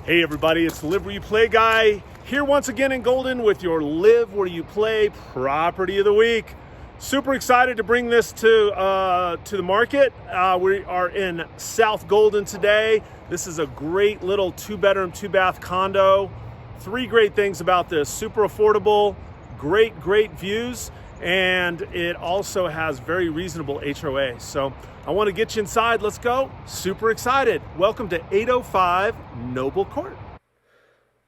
Hey everybody, it's the Live Where You Play guy here once again in Golden with your Live Where You Play Property of the Week. Super excited to bring this to the market. We are in South Golden today. This is a great little 2-bedroom, 2-bath condo. Three great things about this: super affordable, great views, and it also has very reasonable HOA. So I want to get you inside. Let's go. Super excited. Welcome to 805 Noble Court.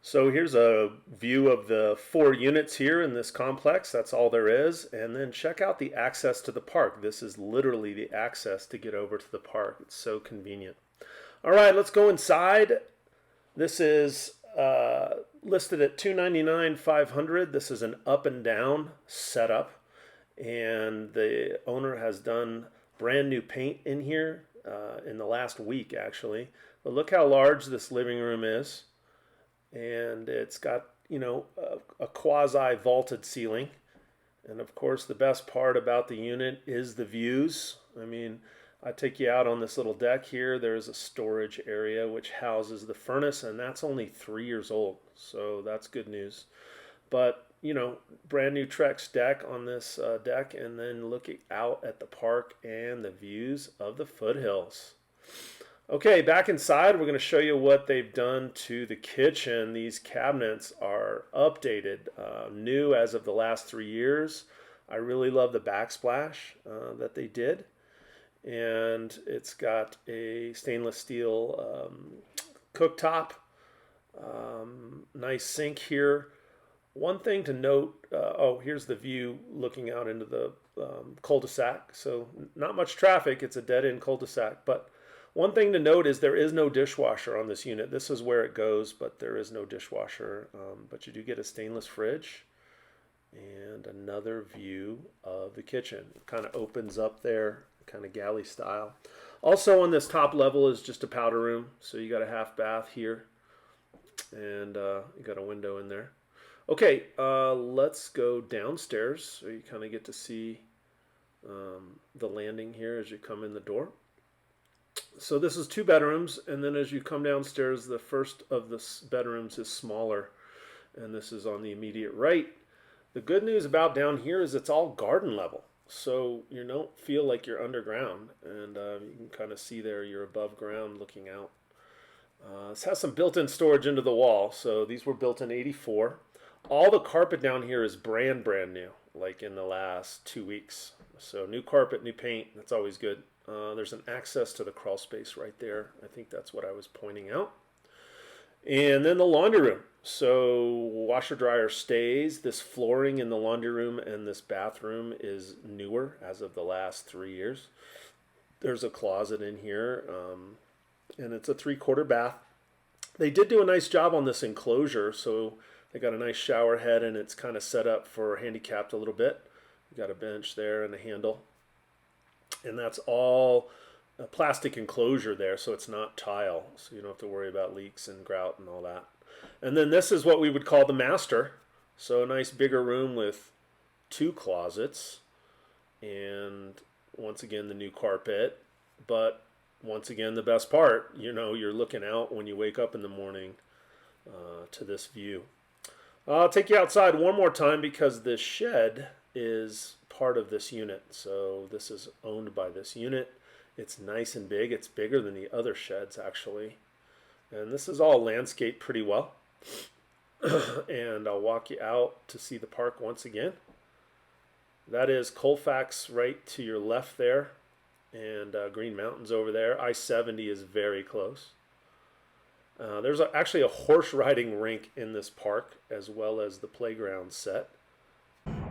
So here's a view of the 4 units here in this complex. That's all there is. And then check out the access to the park. This is literally the access to get over to the park. It's so convenient. All right, let's go inside. This is listed at $299,500. This is an up and down setup, and the owner has done brand new paint in here in the last week actually. But look how large this living room is, and it's got, you know, a quasi vaulted ceiling. And of course the best part about the unit is the views. I mean, I take you out on this little deck here. There's a storage area which houses the furnace, and that's only 3 years old, so that's good news. But you know, brand new Trex deck on this deck, and then looking out at the park and the views of the foothills. Okay, back inside, we're going to show you what they've done to the kitchen. These cabinets are updated, new as of the last 3 years. I really love the backsplash that they did. And it's got a stainless steel cooktop, nice sink here. One thing to note, here's the view looking out into the cul-de-sac. So not much traffic, it's a dead-end cul-de-sac. But one thing to note is there is no dishwasher on this unit. This is where it goes, but there is no dishwasher. But you do get a stainless fridge and another view of the kitchen. It kind of opens up there, kind of galley style. Also on this top level is just a powder room. So you got a half bath here, and you got a window in there. Okay, let's go downstairs so you kind of get to see the landing here as you come in the door. So this is 2 bedrooms, and then as you come downstairs, the first of the bedrooms is smaller, and this is on the immediate right. The good news about down here is it's all garden level, so you don't feel like you're underground, and you can kind of see there you're above ground looking out. This has some built-in storage into the wall, so these were built in '84. All the carpet down here is brand new, like in the last 2 weeks. So new carpet, new paint, that's always good. There's an access to the crawl space right there. I think that's what I was pointing out. And then the laundry room. So washer dryer stays. This flooring in the laundry room and this bathroom is newer as of the last 3 years. There's a closet in here, and it's a 3/4 bath. They did do a nice job on this enclosure, so they got a nice shower head, and it's kind of set up for handicapped a little bit. You got a bench there and a handle. And that's all a plastic enclosure there, so it's not tile. So you don't have to worry about leaks and grout and all that. And then this is what we would call the master. So a nice bigger room with 2 closets. And once again, the new carpet. But once again, the best part, you know, you're looking out when you wake up in the morning to this view. I'll take you outside one more time because this shed is part of this unit. So this is owned by this unit. It's nice and big. It's bigger than the other sheds actually. And this is all landscaped pretty well. And I'll walk you out to see the park once again. That is Colfax right to your left there, and Green Mountains over there. I-70 is very close. There's actually a horse riding rink in this park, as well as the playground set.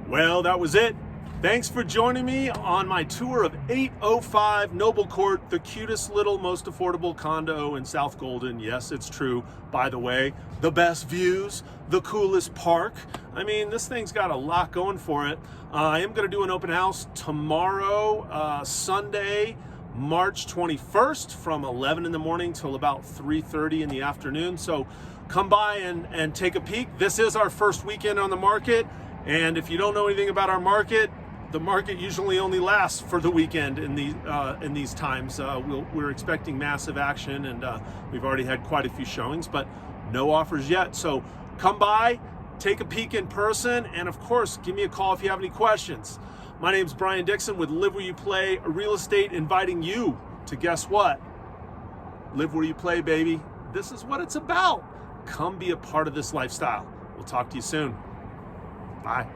Well, that was it. Thanks for joining me on my tour of 805 Noble Court, the cutest little, most affordable condo in South Golden. Yes, it's true. By the way, the best views, the coolest park. I mean, this thing's got a lot going for it. I am going to do an open house tomorrow, Sunday, March 21st from 11 in the morning till about 3:30 in the afternoon. So come by and take a peek. This is our first weekend on the market. And if you don't know anything about our market, the market usually only lasts for the weekend in these times. We're expecting massive action, and we've already had quite a few showings. But No offers yet. So come by, take a peek in person, and of course, give me a call if you have any questions. My name is Brian Dixon with Live Where You Play Real Estate, inviting you to, guess what? Live where you play, baby. This is what it's about. Come be a part of this lifestyle. We'll talk to you soon. Bye.